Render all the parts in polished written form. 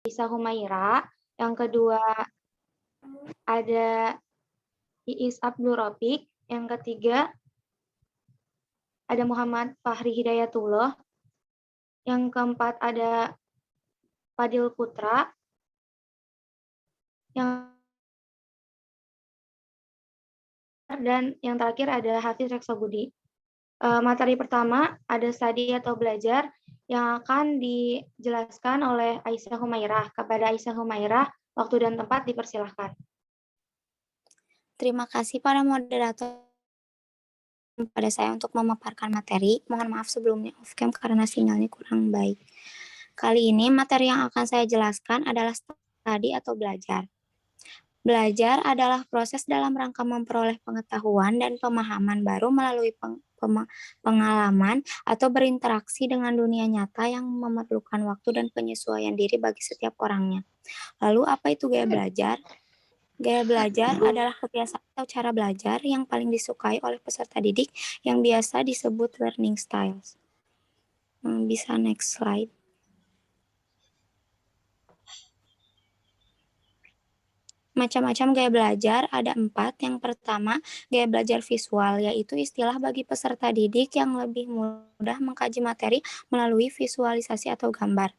Aisyah Humaira, yang kedua ada Iis Abdul Rafiq, yang ketiga ada Muhammad Fahri Hidayatullah, yang keempat ada Fadil Putra, dan yang terakhir ada Hafiz Reksobudi. Materi pertama ada study atau belajar yang akan dijelaskan oleh Aisyah Humairah. Kepada Aisyah Humairah, waktu dan tempat dipersilahkan. Terima kasih para moderator pada saya untuk memaparkan materi. Mohon maaf sebelumnya off-cam karena sinyalnya kurang baik. Kali ini materi yang akan saya jelaskan adalah studi atau belajar. Belajar adalah proses dalam rangka memperoleh pengetahuan dan pemahaman baru melalui pengalaman atau berinteraksi dengan dunia nyata yang memerlukan waktu dan penyesuaian diri bagi setiap orangnya. Lalu apa itu gaya belajar? Gaya belajar adalah kebiasaan atau cara belajar yang paling disukai oleh peserta didik yang biasa disebut learning styles. Bisa next slide. Macam-macam gaya belajar, ada 4. Yang pertama, gaya belajar visual, yaitu istilah bagi peserta didik yang lebih mudah mengkaji materi melalui visualisasi atau gambar.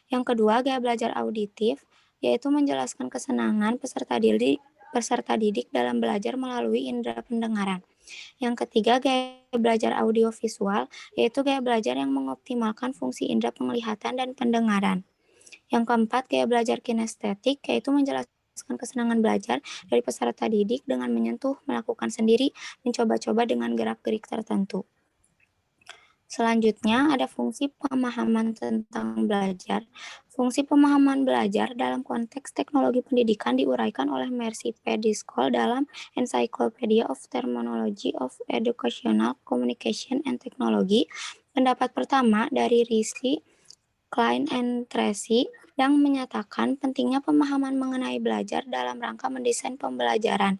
Yang kedua, gaya belajar auditif, yaitu menjelaskan kesenangan peserta didik dalam belajar melalui indera pendengaran. Yang ketiga, gaya belajar audiovisual, yaitu gaya belajar yang mengoptimalkan fungsi indera penglihatan dan pendengaran. Yang keempat, gaya belajar kinestetik, yaitu menjelaskan kesenangan belajar dari peserta didik dengan menyentuh, melakukan sendiri, mencoba-coba dengan gerak-gerik tertentu. Selanjutnya, ada fungsi pemahaman tentang belajar. Fungsi pemahaman belajar dalam konteks teknologi pendidikan diuraikan oleh Mercy P. Driscoll dalam Encyclopedia of Terminology of Educational Communication and Technology. Pendapat pertama dari Rishi, Klein, and Tracy yang menyatakan pentingnya pemahaman mengenai belajar dalam rangka mendesain pembelajaran.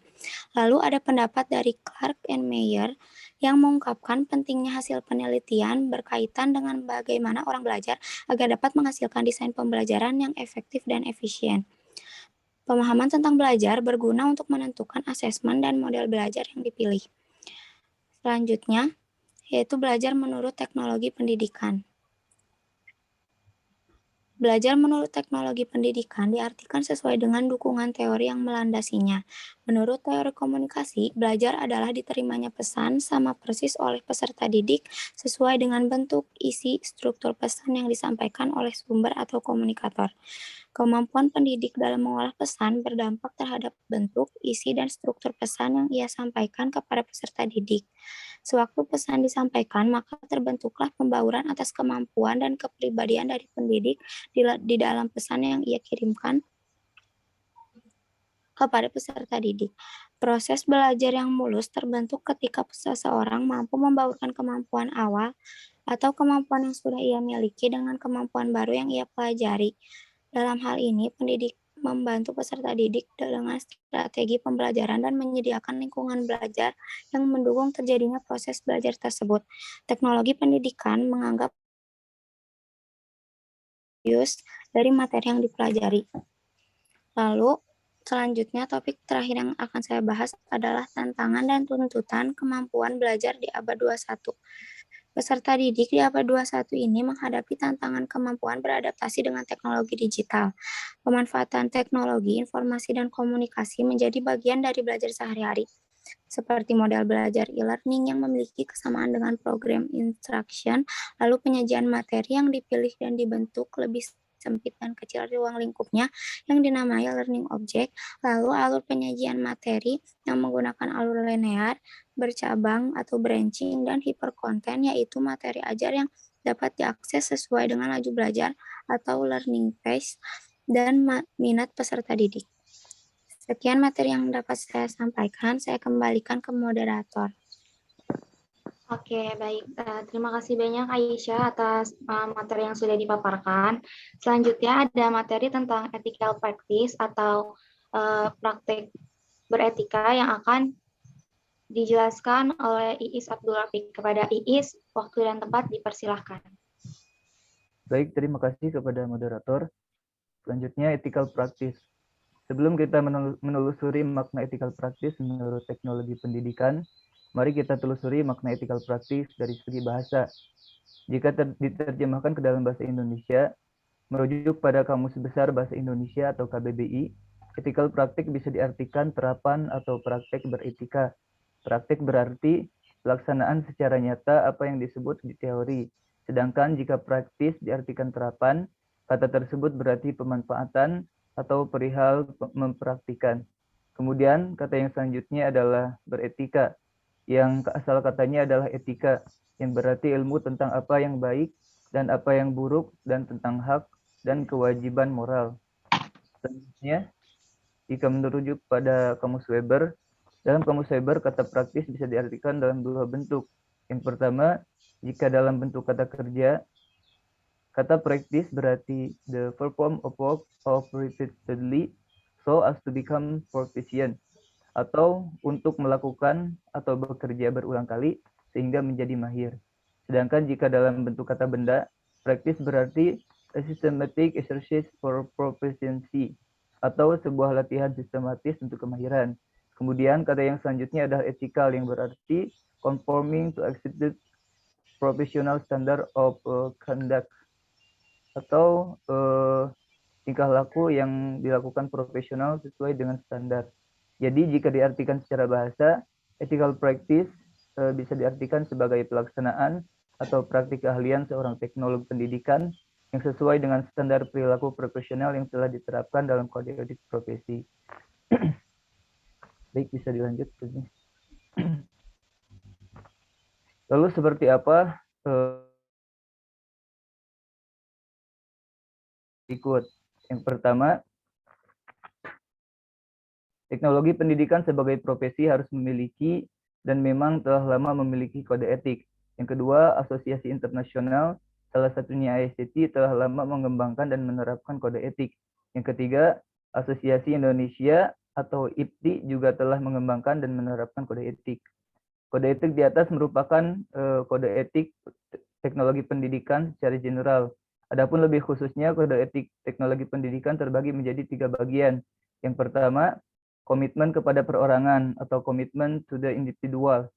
Lalu ada pendapat dari Clark and Mayer yang mengungkapkan pentingnya hasil penelitian berkaitan dengan bagaimana orang belajar agar dapat menghasilkan desain pembelajaran yang efektif dan efisien. Pemahaman tentang belajar berguna untuk menentukan asesmen dan model belajar yang dipilih. Selanjutnya, yaitu belajar menurut teknologi pendidikan. Belajar menurut teknologi pendidikan diartikan sesuai dengan dukungan teori yang melandasinya. Menurut teori komunikasi, belajar adalah diterimanya pesan sama persis oleh peserta didik sesuai dengan bentuk, isi, struktur pesan yang disampaikan oleh sumber atau komunikator. Kemampuan pendidik dalam mengolah pesan berdampak terhadap bentuk, isi, dan struktur pesan yang ia sampaikan kepada peserta didik. Sewaktu pesan disampaikan, maka terbentuklah pembauran atas kemampuan dan kepribadian dari pendidik di dalam pesan yang ia kirimkan kepada peserta didik. Proses belajar yang mulus terbentuk ketika seseorang mampu membaurkan kemampuan awal atau kemampuan yang sudah ia miliki dengan kemampuan baru yang ia pelajari. Dalam hal ini, pendidik membantu peserta didik dengan strategi pembelajaran dan menyediakan lingkungan belajar yang mendukung terjadinya proses belajar tersebut. Teknologi pendidikan menganggap use dari materi yang dipelajari. Lalu, selanjutnya topik terakhir yang akan saya bahas adalah tantangan dan tuntutan kemampuan belajar di abad 21. Peserta didik di abad 21 ini menghadapi tantangan kemampuan beradaptasi dengan teknologi digital. Pemanfaatan teknologi, informasi, dan komunikasi menjadi bagian dari belajar sehari-hari. Seperti model belajar e-learning yang memiliki kesamaan dengan program instruction, lalu penyajian materi yang dipilih dan dibentuk lebih sempit dan kecil ruang lingkupnya yang dinamai learning object, lalu alur penyajian materi yang menggunakan alur linear, bercabang atau branching, dan hiperkonten, yaitu materi ajar yang dapat diakses sesuai dengan laju belajar atau learning pace dan minat peserta didik. Sekian materi yang dapat saya sampaikan, saya kembalikan ke moderator. Oke, baik. Terima kasih banyak Aisyah atas materi yang sudah dipaparkan. Selanjutnya ada materi tentang ethical practice atau praktek beretika yang akan dijelaskan oleh Iis Abdul Rafiq. Kepada Iis, waktu dan tempat dipersilahkan. Baik, terima kasih kepada moderator. Selanjutnya, ethical practice. Sebelum kita menelusuri makna ethical practice menurut teknologi pendidikan, mari kita telusuri makna ethical practice dari segi bahasa. Jika diterjemahkan ke dalam bahasa Indonesia, merujuk pada Kamus Besar Bahasa Indonesia atau KBBI, ethical practice bisa diartikan terapan atau praktek beretika. Praktek berarti pelaksanaan secara nyata apa yang disebut di teori. Sedangkan jika praktis diartikan terapan, kata tersebut berarti pemanfaatan atau perihal mempraktikan. Kemudian kata yang selanjutnya adalah beretika, yang asal katanya adalah etika, yang berarti ilmu tentang apa yang baik dan apa yang buruk dan tentang hak dan kewajiban moral. Selanjutnya, jika merujuk pada Kamus Weber, dalam Kamus Weber kata praktis bisa diartikan dalam dua bentuk. Yang pertama, jika dalam bentuk kata kerja, kata practice berarti the perform of work of repeatedly so as to become proficient, atau untuk melakukan atau bekerja berulang kali sehingga menjadi mahir. Sedangkan jika dalam bentuk kata benda, practice berarti a systematic exercise for proficiency, atau sebuah latihan sistematis untuk kemahiran. Kemudian kata yang selanjutnya adalah ethical, yang berarti conforming to accepted professional standard of conduct, atau tingkah laku yang dilakukan profesional sesuai dengan standar. Jadi jika diartikan secara bahasa, ethical practice bisa diartikan sebagai pelaksanaan atau praktik keahlian seorang teknolog pendidikan yang sesuai dengan standar perilaku profesional yang telah diterapkan dalam kode etik profesi. Baik, bisa dilanjut. Lalu seperti apa ikut? Yang pertama, teknologi pendidikan sebagai profesi harus memiliki dan memang telah lama memiliki kode etik. Yang kedua, asosiasi internasional, salah satunya ICT, telah lama mengembangkan dan menerapkan kode etik. Yang ketiga, Asosiasi Indonesia atau IPTI juga telah mengembangkan dan menerapkan kode etik. Kode etik di atas merupakan kode etik teknologi pendidikan secara general. Adapun lebih khususnya, kode etik teknologi pendidikan terbagi menjadi 3 bagian. Yang pertama, komitmen kepada perorangan atau komitmen to the individual,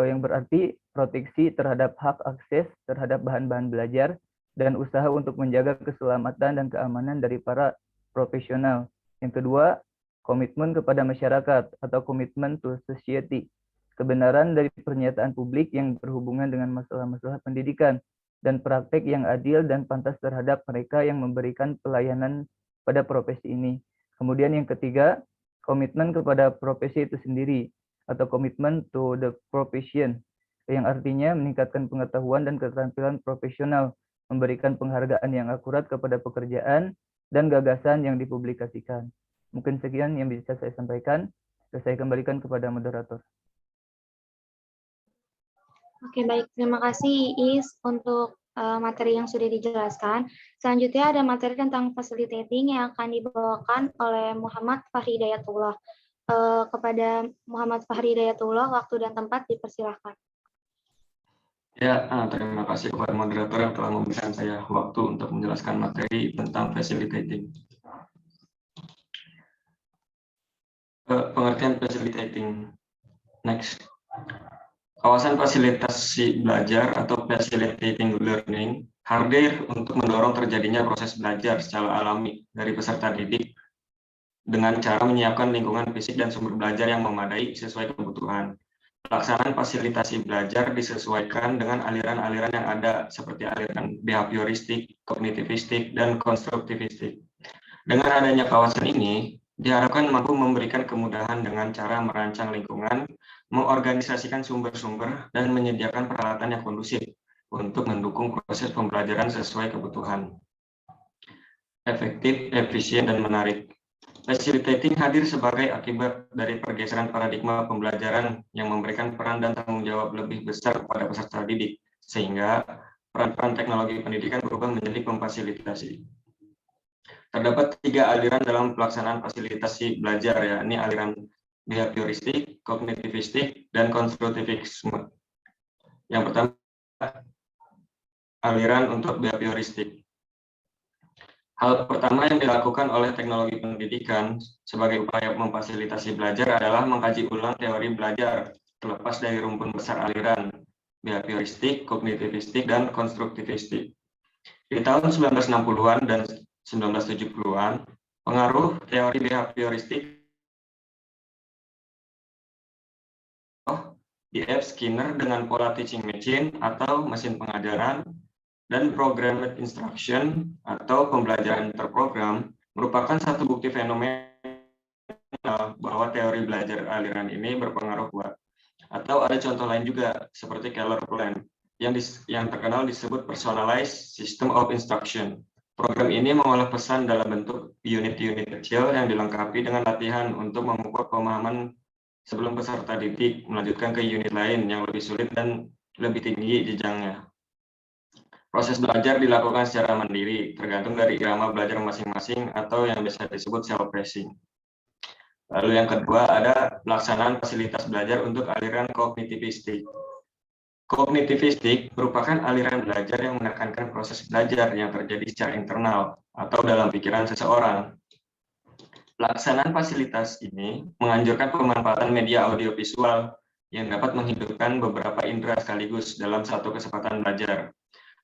yang berarti proteksi terhadap hak akses terhadap bahan-bahan belajar dan usaha untuk menjaga keselamatan dan keamanan dari para profesional. Yang kedua, komitmen kepada masyarakat atau komitmen to society, kebenaran dari pernyataan publik yang berhubungan dengan masalah-masalah pendidikan, dan praktek yang adil dan pantas terhadap mereka yang memberikan pelayanan pada profesi ini. Kemudian yang ketiga, komitmen kepada profesi itu sendiri, atau komitmen to the profession, yang artinya meningkatkan pengetahuan dan keterampilan profesional, memberikan penghargaan yang akurat kepada pekerjaan dan gagasan yang dipublikasikan. Mungkin sekian yang bisa saya sampaikan. Saya kembalikan kepada moderator. Oke, baik. Terima kasih, Is, untuk materi yang sudah dijelaskan. Selanjutnya ada materi tentang facilitating yang akan dibawakan oleh Muhammad Fahri Hidayatullah. Kepada Muhammad Fahri Hidayatullah, waktu dan tempat dipersilahkan. Ya, terima kasih kepada moderator yang telah memberikan saya waktu untuk menjelaskan materi tentang facilitating. Pengertian facilitating. Next. Kawasan fasilitasi belajar atau facilitating learning hadir untuk mendorong terjadinya proses belajar secara alami dari peserta didik dengan cara menyiapkan lingkungan fisik dan sumber belajar yang memadai sesuai kebutuhan. Pelaksanaan fasilitasi belajar disesuaikan dengan aliran-aliran yang ada seperti aliran behavioristik, kognitivistik, dan konstruktivistik. Dengan adanya kawasan ini, diharapkan mampu memberikan kemudahan dengan cara merancang lingkungan, mengorganisasikan sumber-sumber, dan menyediakan peralatan yang kondusif untuk mendukung proses pembelajaran sesuai kebutuhan. Efektif, efisien, dan menarik. Facilitating hadir sebagai akibat dari pergeseran paradigma pembelajaran yang memberikan peran dan tanggung jawab lebih besar kepada peserta didik, sehingga peran-peran teknologi pendidikan berubah menjadi memfasilitasi. Terdapat 3 aliran dalam pelaksanaan fasilitasi belajar, ya. Ini aliran behavioristik, kognitivistik, dan konstruktivisme. Yang pertama, aliran untuk behavioristik. Hal pertama yang dilakukan oleh teknologi pendidikan sebagai upaya memfasilitasi belajar adalah mengkaji ulang teori belajar terlepas dari rumpun besar aliran behavioristik, kognitivistik, dan konstruktivistik. Di tahun 1960-an dan 1970-an, pengaruh teori behavioristik D.F. Skinner dengan pola teaching machine atau mesin pengajaran dan programmed instruction atau pembelajaran terprogram merupakan satu bukti fenomenal bahwa teori belajar aliran ini berpengaruh kuat. Atau ada contoh lain juga seperti Keller Plan yang terkenal disebut personalized system of instruction. Program ini mengolah pesan dalam bentuk unit-unit kecil yang dilengkapi dengan latihan untuk memupuk pemahaman sebelum peserta didik melanjutkan ke unit lain yang lebih sulit dan lebih tinggi jenjangnya. Proses belajar dilakukan secara mandiri, tergantung dari irama belajar masing-masing atau yang biasa disebut self-pacing. Lalu yang kedua ada pelaksanaan fasilitas belajar untuk aliran kognitivistik. Kognitivistik merupakan aliran belajar yang menekankan proses belajar yang terjadi secara internal atau dalam pikiran seseorang. Pelaksanaan fasilitas ini menganjurkan pemanfaatan media audiovisual yang dapat menghidupkan beberapa indera sekaligus dalam satu kesempatan belajar.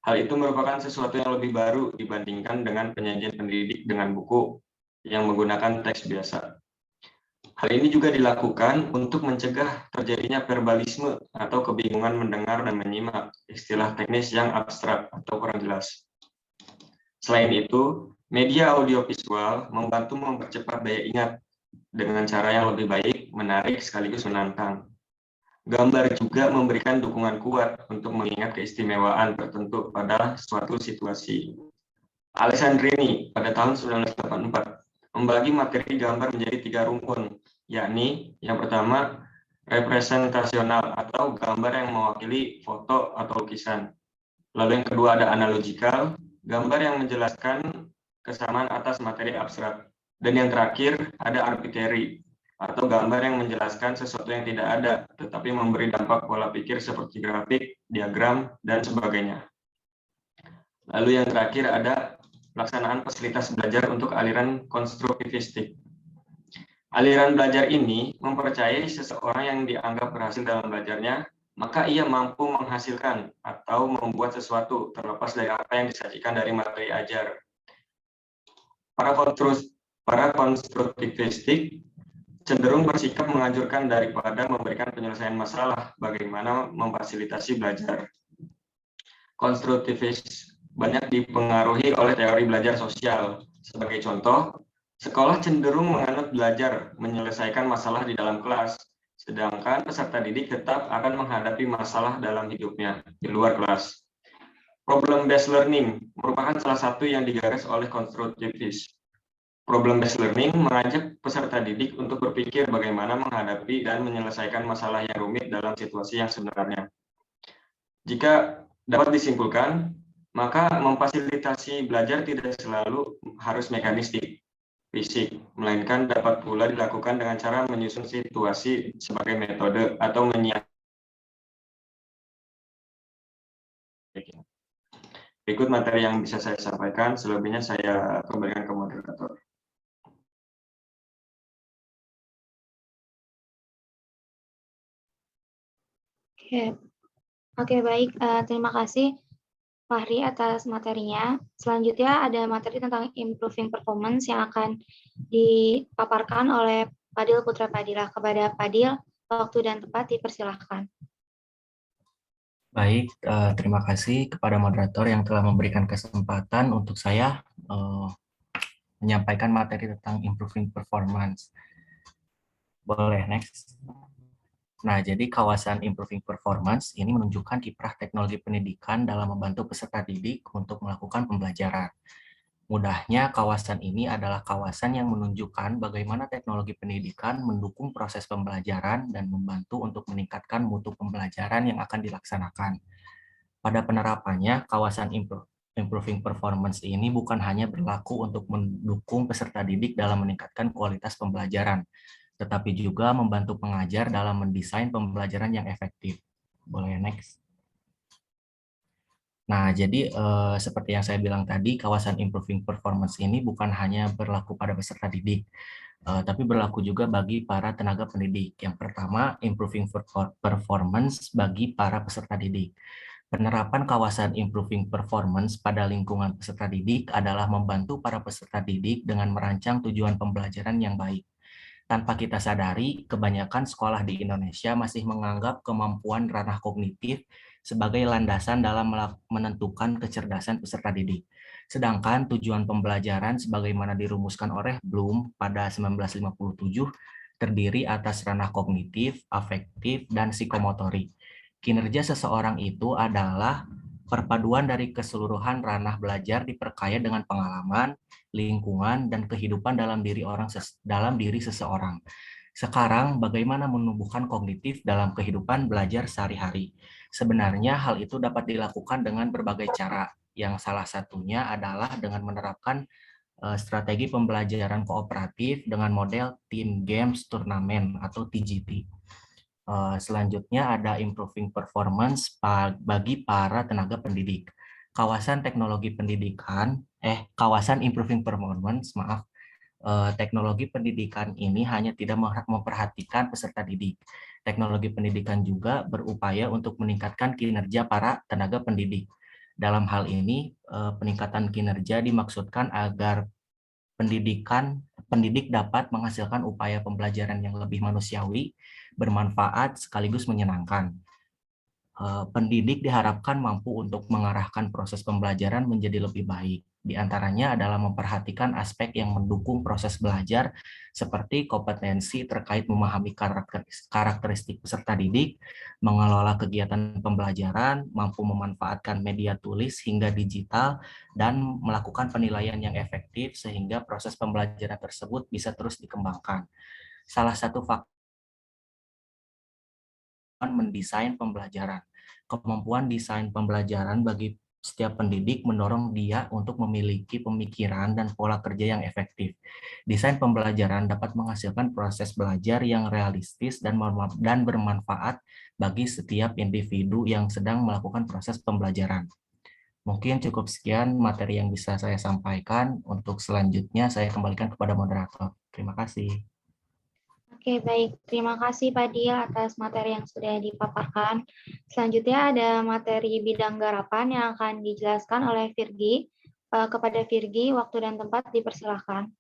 Hal itu merupakan sesuatu yang lebih baru dibandingkan dengan penyajian pendidik dengan buku yang menggunakan teks biasa. Hal ini juga dilakukan untuk mencegah terjadinya verbalisme atau kebingungan mendengar dan menyimak, istilah teknis yang abstrak atau kurang jelas. Selain itu, media audiovisual membantu mempercepat daya ingat dengan cara yang lebih baik, menarik sekaligus menantang. Gambar juga memberikan dukungan kuat untuk mengingat keistimewaan tertentu pada suatu situasi. Alessandrini pada tahun 1984 membagi materi gambar menjadi 3 rumpun, yakni yang pertama representasional atau gambar yang mewakili foto atau lukisan. Lalu yang kedua ada analogikal, gambar yang menjelaskan kesamaan atas materi abstrak. Dan yang terakhir ada arbitrary, atau gambar yang menjelaskan sesuatu yang tidak ada, tetapi memberi dampak pola pikir seperti grafik, diagram, dan sebagainya. Lalu yang terakhir ada pelaksanaan fasilitas belajar untuk aliran konstruktivistik. Aliran belajar ini mempercayai seseorang yang dianggap berhasil dalam belajarnya, maka ia mampu menghasilkan atau membuat sesuatu terlepas dari apa yang disajikan dari materi ajar. Para konstruktivistik cenderung bersikap menganjurkan daripada memberikan penyelesaian masalah, bagaimana memfasilitasi belajar. Konstruktivis banyak dipengaruhi oleh teori belajar sosial. Sebagai contoh, sekolah cenderung menganut belajar menyelesaikan masalah di dalam kelas, sedangkan peserta didik tetap akan menghadapi masalah dalam hidupnya di luar kelas. Problem-based learning merupakan salah satu yang digaris oleh konstruktivis. Problem-based learning mengajak peserta didik untuk berpikir bagaimana menghadapi dan menyelesaikan masalah yang rumit dalam situasi yang sebenarnya. Jika dapat disimpulkan, maka memfasilitasi belajar tidak selalu harus mekanistik, fisik, melainkan dapat pula dilakukan dengan cara menyusun situasi sebagai metode atau menyiapkan. Berikut materi yang bisa saya sampaikan, selebihnya saya kembalikan ke moderator. Oke, baik. Terima kasih Fahri atas materinya. Selanjutnya ada materi tentang improving performance yang akan dipaparkan oleh Fadil Putra Padilla. Kepada Fadil, waktu dan tempat dipersilahkan. Baik, terima kasih kepada moderator yang telah memberikan kesempatan untuk saya menyampaikan materi tentang improving performance. Boleh, next. Nah, jadi kawasan improving performance ini menunjukkan kiprah teknologi pendidikan dalam membantu peserta didik untuk melakukan pembelajaran. Mudahnya, kawasan ini adalah kawasan yang menunjukkan bagaimana teknologi pendidikan mendukung proses pembelajaran dan membantu untuk meningkatkan mutu pembelajaran yang akan dilaksanakan. Pada penerapannya, kawasan improving performance ini bukan hanya berlaku untuk mendukung peserta didik dalam meningkatkan kualitas pembelajaran, tetapi juga membantu pengajar dalam mendesain pembelajaran yang efektif. Boleh next. Nah, jadi seperti yang saya bilang tadi, kawasan improving performance ini bukan hanya berlaku pada peserta didik, tapi berlaku juga bagi para tenaga pendidik. Yang pertama, improving performance bagi para peserta didik. Penerapan kawasan improving performance pada lingkungan peserta didik adalah membantu para peserta didik dengan merancang tujuan pembelajaran yang baik. Tanpa kita sadari, kebanyakan sekolah di Indonesia masih menganggap kemampuan ranah kognitif sebagai landasan dalam menentukan kecerdasan peserta didik. Sedangkan tujuan pembelajaran sebagaimana dirumuskan oleh Bloom pada 1957 terdiri atas ranah kognitif, afektif, dan psikomotorik. Kinerja seseorang itu adalah perpaduan dari keseluruhan ranah belajar diperkaya dengan pengalaman, lingkungan, dan kehidupan dalam diri seseorang. Sekarang, bagaimana menumbuhkan kognitif dalam kehidupan belajar sehari-hari? Sebenarnya hal itu dapat dilakukan dengan berbagai cara, yang salah satunya adalah dengan menerapkan strategi pembelajaran kooperatif dengan model Team Games Turnamen atau TGT. Selanjutnya ada improving performance bagi para tenaga pendidik. Kawasan improving performance, teknologi pendidikan ini hanya tidak memperhatikan peserta didik. Teknologi pendidikan juga berupaya untuk meningkatkan kinerja para tenaga pendidik. Dalam hal ini, peningkatan kinerja dimaksudkan agar pendidik dapat menghasilkan upaya pembelajaran yang lebih manusiawi, bermanfaat, sekaligus menyenangkan. Pendidik diharapkan mampu untuk mengarahkan proses pembelajaran menjadi lebih baik. Di antaranya adalah memperhatikan aspek yang mendukung proses belajar seperti kompetensi terkait memahami karakteristik peserta didik, mengelola kegiatan pembelajaran, mampu memanfaatkan media tulis hingga digital, dan melakukan penilaian yang efektif sehingga proses pembelajaran tersebut bisa terus dikembangkan. Salah satu faktor mendesain pembelajaran. Kemampuan desain pembelajaran bagi setiap pendidik mendorong dia untuk memiliki pemikiran dan pola kerja yang efektif. Desain pembelajaran dapat menghasilkan proses belajar yang realistis dan bermanfaat bagi setiap individu yang sedang melakukan proses pembelajaran. Mungkin cukup sekian materi yang bisa saya sampaikan. Untuk selanjutnya saya kembalikan kepada moderator. Terima kasih. Oke, baik. Terima kasih Pak Dil atas materi yang sudah dipaparkan. Selanjutnya ada materi bidang garapan yang akan dijelaskan oleh Virgi. Kepada Virgi, waktu dan tempat dipersilahkan.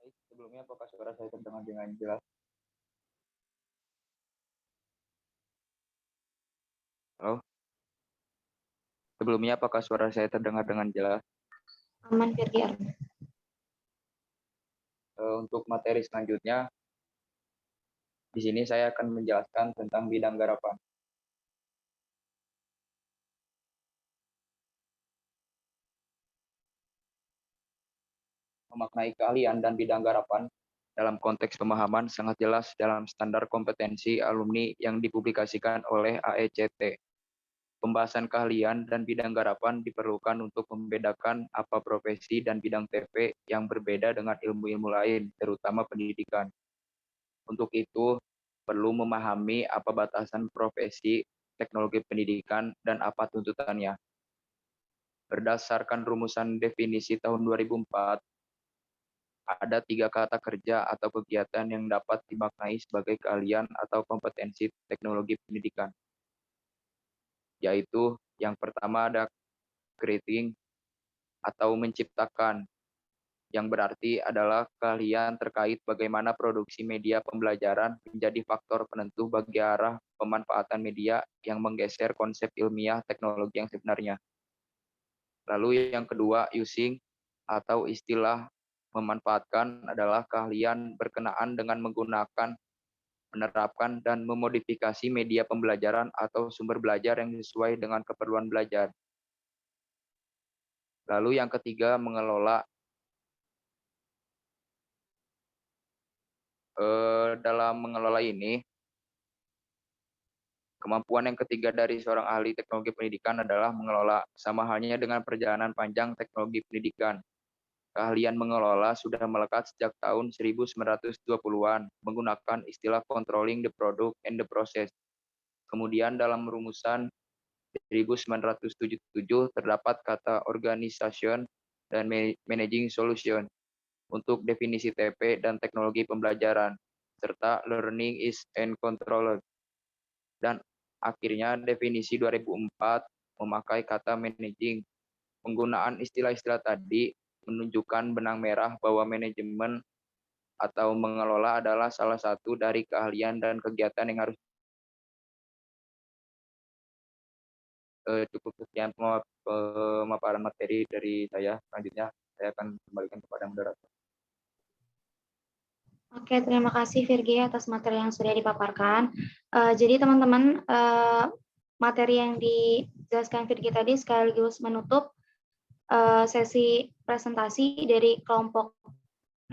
Baik, sebelumnya apakah suara saya terdengar dengan jelas? Halo? Sebelumnya apakah suara saya terdengar dengan jelas? Aman, Virgi Arman. Untuk materi selanjutnya, di sini saya akan menjelaskan tentang bidang garapan. Memaknai keahlian dan bidang garapan dalam konteks pemahaman sangat jelas dalam standar kompetensi alumni yang dipublikasikan oleh AECT. Pembahasan keahlian dan bidang garapan diperlukan untuk membedakan apa profesi dan bidang TP yang berbeda dengan ilmu-ilmu lain, terutama pendidikan. Untuk itu, perlu memahami apa batasan profesi teknologi pendidikan dan apa tuntutannya. Berdasarkan rumusan definisi tahun 2004, ada 3 kata kerja atau kegiatan yang dapat dimaknai sebagai keahlian atau kompetensi teknologi pendidikan. Yaitu yang pertama ada creating atau menciptakan, yang berarti adalah keahlian terkait bagaimana produksi media pembelajaran menjadi faktor penentu bagi arah pemanfaatan media yang menggeser konsep ilmiah teknologi yang sebenarnya. Lalu yang kedua, using atau istilah memanfaatkan adalah keahlian berkenaan dengan menggunakan, menerapkan, dan memodifikasi media pembelajaran atau sumber belajar yang sesuai dengan keperluan belajar. Lalu yang ketiga, mengelola. Dalam mengelola ini, kemampuan yang ketiga dari seorang ahli teknologi pendidikan adalah mengelola, sama halnya dengan perjalanan panjang teknologi pendidikan. Keahlian mengelola sudah melekat sejak tahun 1920-an menggunakan istilah controlling the product and the process. Kemudian dalam rumusan 1977 terdapat kata organization dan managing solution untuk definisi TP dan teknologi pembelajaran, serta learning is and control. Dan akhirnya definisi 2004 memakai kata managing. Penggunaan istilah-istilah tadi menunjukkan benang merah bahwa manajemen atau mengelola adalah salah satu dari keahlian dan kegiatan yang harus cukup. Sekian pemaparan materi dari saya. Selanjutnya saya akan kembalikan kepada moderator. Oke, terima kasih Virgi atas materi yang sudah dipaparkan. Jadi teman-teman, materi yang dijelaskan Virgi tadi sekaligus menutup sesi presentasi dari kelompok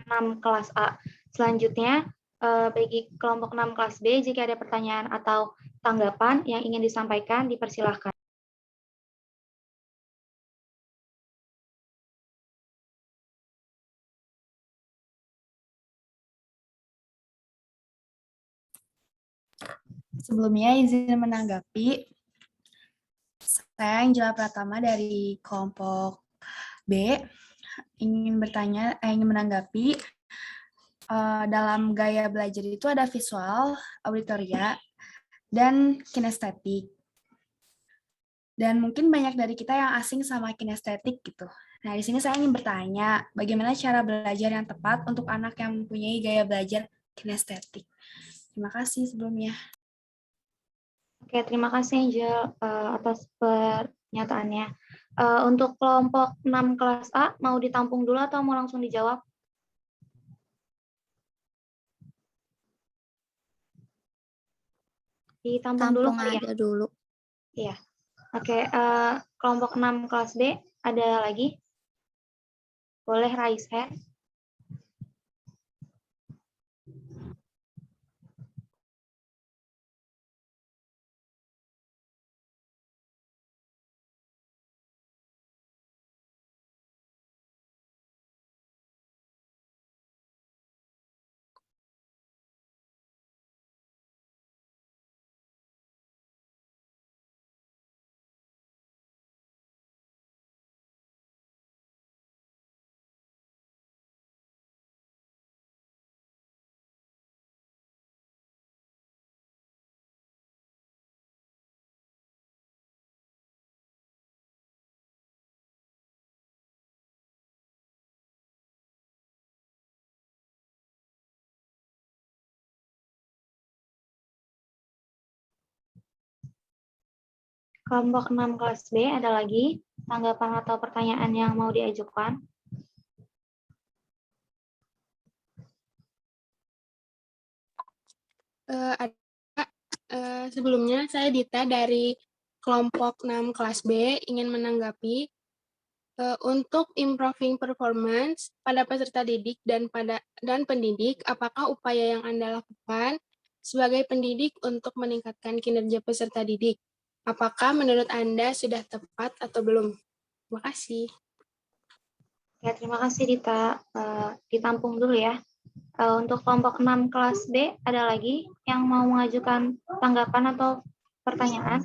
6 kelas A. Selanjutnya, bagi kelompok 6 kelas B, jika ada pertanyaan atau tanggapan yang ingin disampaikan, dipersilahkan. Sebelumnya izin menanggapi, saya Angela Pratama dari kelompok B ingin menanggapi dalam gaya belajar itu ada visual, auditoria, dan kinestetik. Dan mungkin banyak dari kita yang asing sama kinestetik gitu. Nah, di sini saya ingin bertanya, bagaimana cara belajar yang tepat untuk anak yang mempunyai gaya belajar kinestetik? Terima kasih sebelumnya. Oke, terima kasih Angel atas pernyataannya. Untuk kelompok 6 kelas A, mau ditampung dulu atau mau langsung dijawab? Ditampung dulu Tampung kali ya? aja dulu. Iya. Oke, kelompok 6 kelas B, ada lagi? Boleh raise hand. Kelompok 6 kelas B, ada lagi tanggapan atau pertanyaan yang mau diajukan? Sebelumnya saya Dita dari kelompok 6 kelas B ingin menanggapi untuk improving performance pada peserta didik dan pendidik, apakah upaya yang Anda lakukan sebagai pendidik untuk meningkatkan kinerja peserta didik? Apakah menurut Anda sudah tepat atau belum? Terima kasih. Ya, terima kasih Dita. Ditampung dulu ya. Untuk kelompok 6 kelas B, ada lagi yang mau mengajukan tanggapan atau pertanyaan?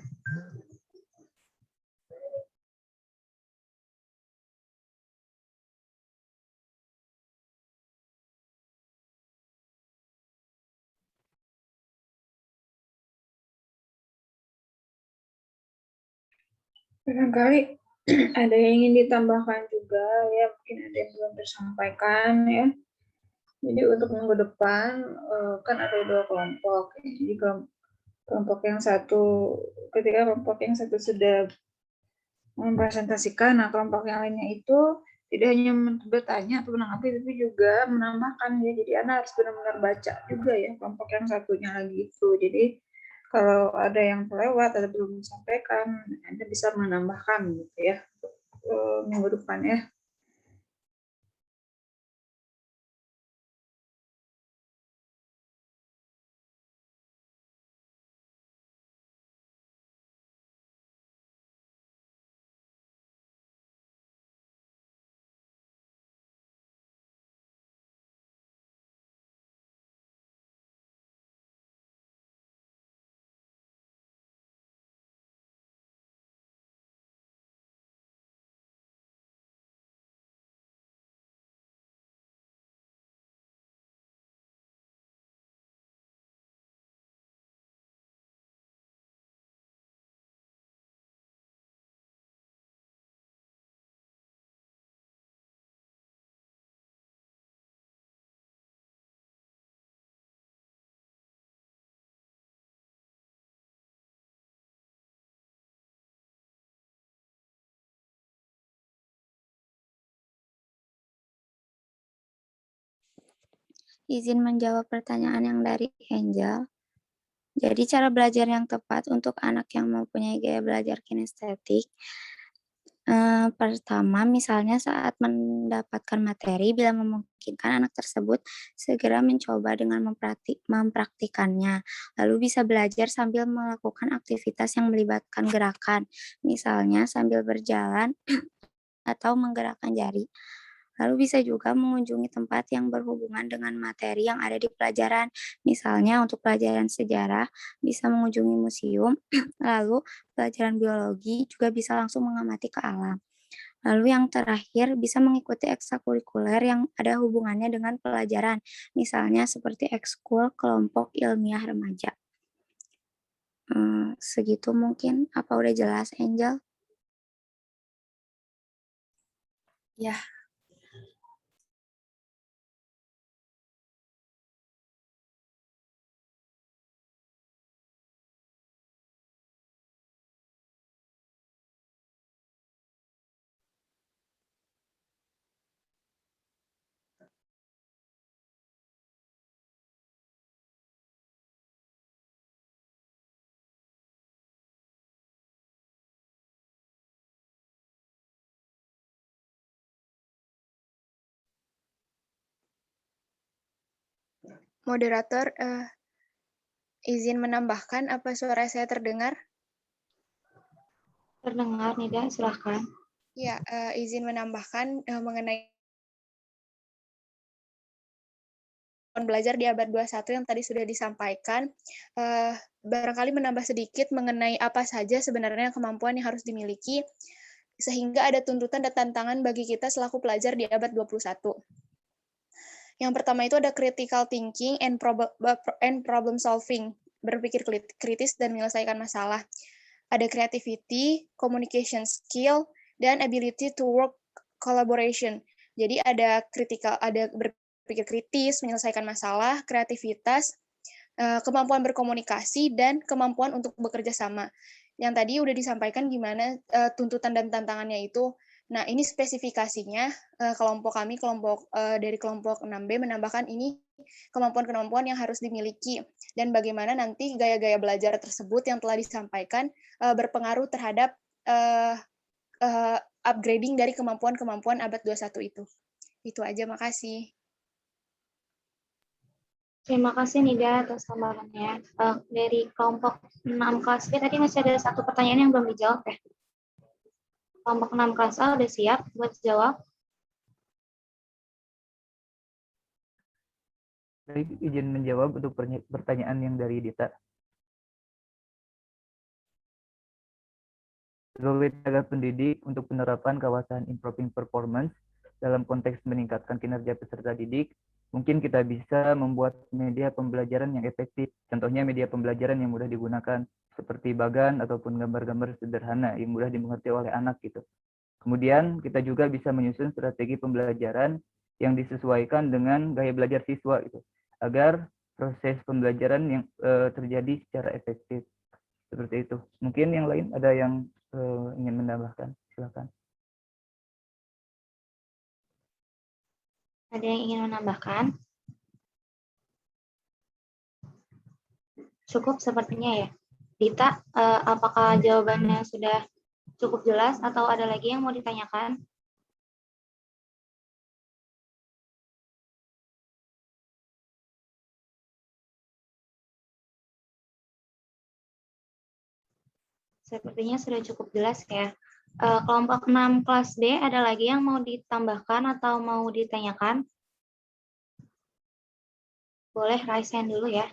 Barangkali ada yang ingin ditambahkan juga ya, mungkin ada yang belum tersampaikan ya. Jadi untuk minggu depan kan ada 2 kelompok. Jadi kelompok yang satu, ketika kelompok yang satu sudah mempresentasikan, nah kelompok yang lainnya itu tidak hanya bertanya atau menanggapi, tapi juga menambahkan ya. Jadi Anda harus benar-benar baca juga ya kelompok yang satunya lagi itu. Jadi kalau ada yang terlewat atau belum disampaikan, Anda bisa menambahkan gitu ya minggu depan ya. izin menjawab pertanyaan yang dari Angel. Jadi cara belajar yang tepat untuk anak yang mempunyai gaya belajar kinestetik, pertama misalnya saat mendapatkan materi, bila memungkinkan anak tersebut segera mencoba dengan mempraktikannya. Lalu bisa belajar sambil melakukan aktivitas yang melibatkan gerakan, misalnya sambil berjalan atau menggerakkan jari. Lalu bisa juga mengunjungi tempat yang berhubungan dengan materi yang ada di pelajaran. Misalnya untuk pelajaran sejarah bisa mengunjungi museum, lalu pelajaran biologi juga bisa langsung mengamati ke alam. Lalu yang terakhir bisa mengikuti ekstrakurikuler yang ada hubungannya dengan pelajaran, misalnya seperti ekskul kelompok ilmiah remaja. Segitu mungkin, apa udah jelas Angel? Ya, Moderator, izin menambahkan apa suara saya terdengar? Terdengar, Nida, silahkan. Ya, izin menambahkan mengenai belajar di abad 21 yang tadi sudah disampaikan, barangkali menambah sedikit mengenai apa saja sebenarnya kemampuan yang harus dimiliki, sehingga ada tuntutan dan tantangan bagi kita selaku pelajar di abad 21. Yang pertama itu ada critical thinking and problem solving, berpikir kritis dan menyelesaikan masalah. Ada creativity, communication skill, dan ability to work collaboration. Jadi ada berpikir kritis, menyelesaikan masalah, kreativitas, kemampuan berkomunikasi, dan kemampuan untuk bekerja sama. Yang tadi udah disampaikan gimana tuntutan dan tantangannya itu. Nah, ini spesifikasinya kelompok kami, dari kelompok 6B menambahkan ini kemampuan-kemampuan yang harus dimiliki dan bagaimana nanti gaya-gaya belajar tersebut yang telah disampaikan berpengaruh terhadap upgrading dari kemampuan-kemampuan abad 21 itu. Itu aja, makasih. Terima kasih Nida atas tambahannya. Dari kelompok 6 kelas B tadi masih ada satu pertanyaan yang belum dijawab ya. Kelompok 6 kelas A udah siap buat jawab. Baik, izin menjawab untuk pertanyaan yang dari Dita. Sebagai tenaga pendidik untuk penerapan kawasan improving performance dalam konteks meningkatkan kinerja peserta didik, mungkin kita bisa membuat media pembelajaran yang efektif. Contohnya media pembelajaran yang mudah digunakan, seperti bagan ataupun gambar-gambar sederhana yang mudah dimengerti oleh anak gitu. Kemudian kita juga bisa menyusun strategi pembelajaran yang disesuaikan dengan gaya belajar siswa gitu, agar proses pembelajaran yang terjadi secara efektif. Seperti itu. Mungkin yang lain ada yang ingin menambahkan, silakan. Ada yang ingin menambahkan? Cukup sepertinya ya. Dita, apakah jawabannya sudah cukup jelas atau ada lagi yang mau ditanyakan? Sepertinya sudah cukup jelas ya. Kelompok 6 kelas B ada lagi yang mau ditambahkan atau mau ditanyakan? Boleh raise hand dulu ya.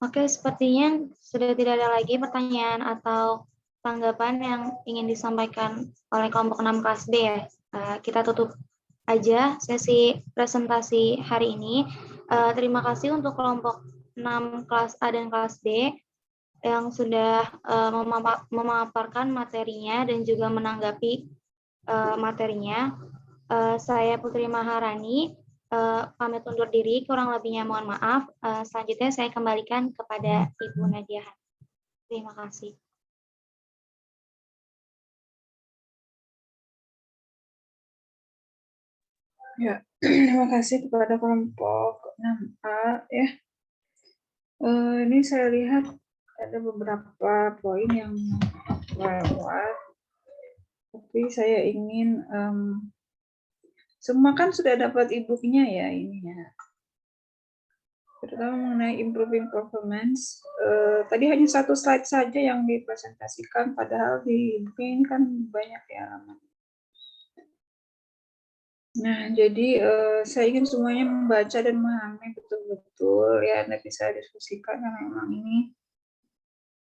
Oke, sepertinya sudah tidak ada lagi pertanyaan atau tanggapan yang ingin disampaikan oleh kelompok 6 kelas B ya. Kita tutup aja sesi presentasi hari ini. Terima kasih untuk kelompok 6 kelas A dan kelas B yang sudah memaparkan materinya dan juga menanggapi materinya. Saya Putri Maharani, pamit undur diri, kurang lebihnya mohon maaf. Selanjutnya saya kembalikan kepada Ibu Nadia. Terima kasih. Ya, terima kasih kepada kelompok 6A ya. Ini saya lihat ada beberapa poin yang lewat, tapi saya ingin semua kan sudah dapat e-booknya ya ini ya. Terutama mengenai improving performance. Tadi hanya satu slide saja yang dipresentasikan, padahal di e-booknya ini kan banyak ya. Nah, jadi saya ingin semuanya membaca dan memahami betul-betul ya, Anda bisa diskusikan karena memang ini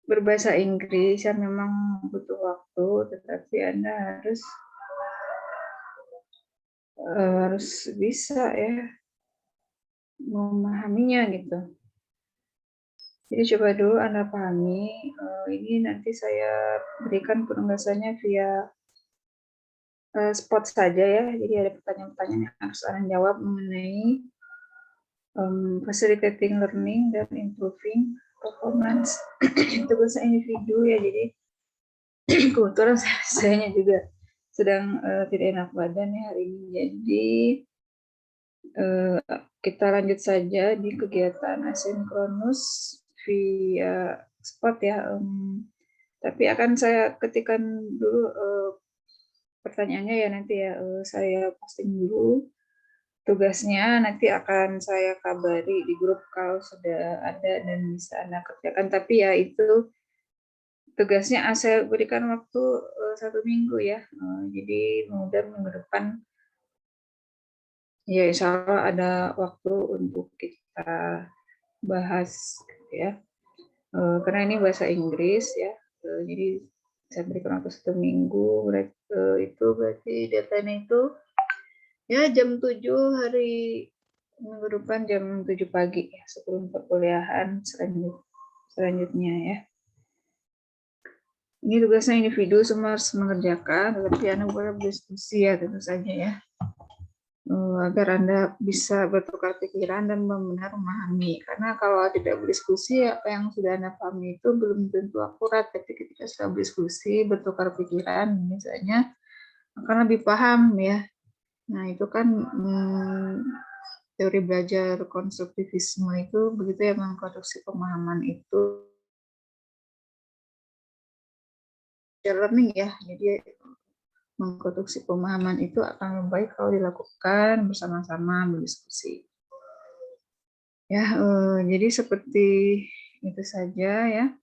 berbahasa Inggris yang memang butuh waktu, tetapi Anda harus bisa ya memahaminya gitu. Jadi coba dulu Anda pahami, ini nanti saya berikan penugasannya via spot saja ya, jadi ada pertanyaan-pertanyaan yang harus Anda jawab mengenai facilitating learning dan improving performance. Itu bahasa individu ya, jadi kebetulan saya juga sedang tidak enak badan ya hari ini, jadi kita lanjut saja di kegiatan asinkronus via spot ya. Tapi akan saya ketikkan dulu pertanyaannya ya nanti ya, saya posting dulu tugasnya, nanti akan saya kabari di grup kalau sudah ada dan bisa Anda kerjakan. Tapi ya itu tugasnya saya berikan waktu 1 minggu ya, jadi mudah minggu depan ya insya Allah ada waktu untuk kita bahas ya, karena ini bahasa Inggris ya, jadi saya berikan waktu 1 minggu, itu berarti datanya itu ya jam 7 hari minggu depan jam 7 pagi ya, sebelum perkuliahan selanjutnya ya. Ini tugasnya individu, semua harus mengerjakan, tetapi Anda boleh berdiskusi ya tentu saja ya, agar Anda bisa bertukar pikiran dan benar-benar memahami. Karena kalau tidak berdiskusi, apa yang sudah Anda pahami itu belum tentu akurat, tapi ketika sudah berdiskusi, bertukar pikiran, misalnya akan lebih paham ya. Nah itu kan teori belajar konstruktivisme itu begitu ya, mengkonstruksi pemahaman itu learning ya, jadi mengkonstruksi pemahaman itu akan lebih baik kalau dilakukan bersama-sama, berdiskusi ya. Jadi seperti itu saja ya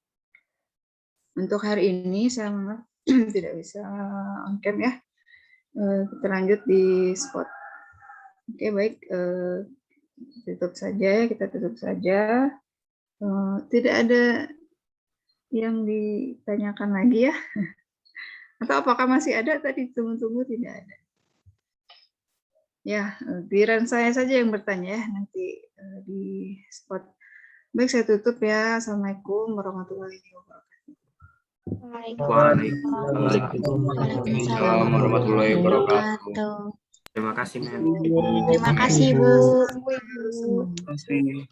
untuk hari ini, saya tidak bisa on cam ya. Kita lanjut di spot. Oke baik, tutup saja ya, kita tutup saja. Tidak ada yang ditanyakan lagi ya, atau apakah masih ada tadi? Tunggu-tunggu, tidak ada ya. Giliran saya saja yang bertanya ya nanti di spot. Baik, saya tutup ya. Assalamualaikum warahmatullahi wabarakatuh. Waalaikumsalam warahmatullahi wabarakatuh. Terima kasih, Mem. Terima kasih, Bu. Terima kasih.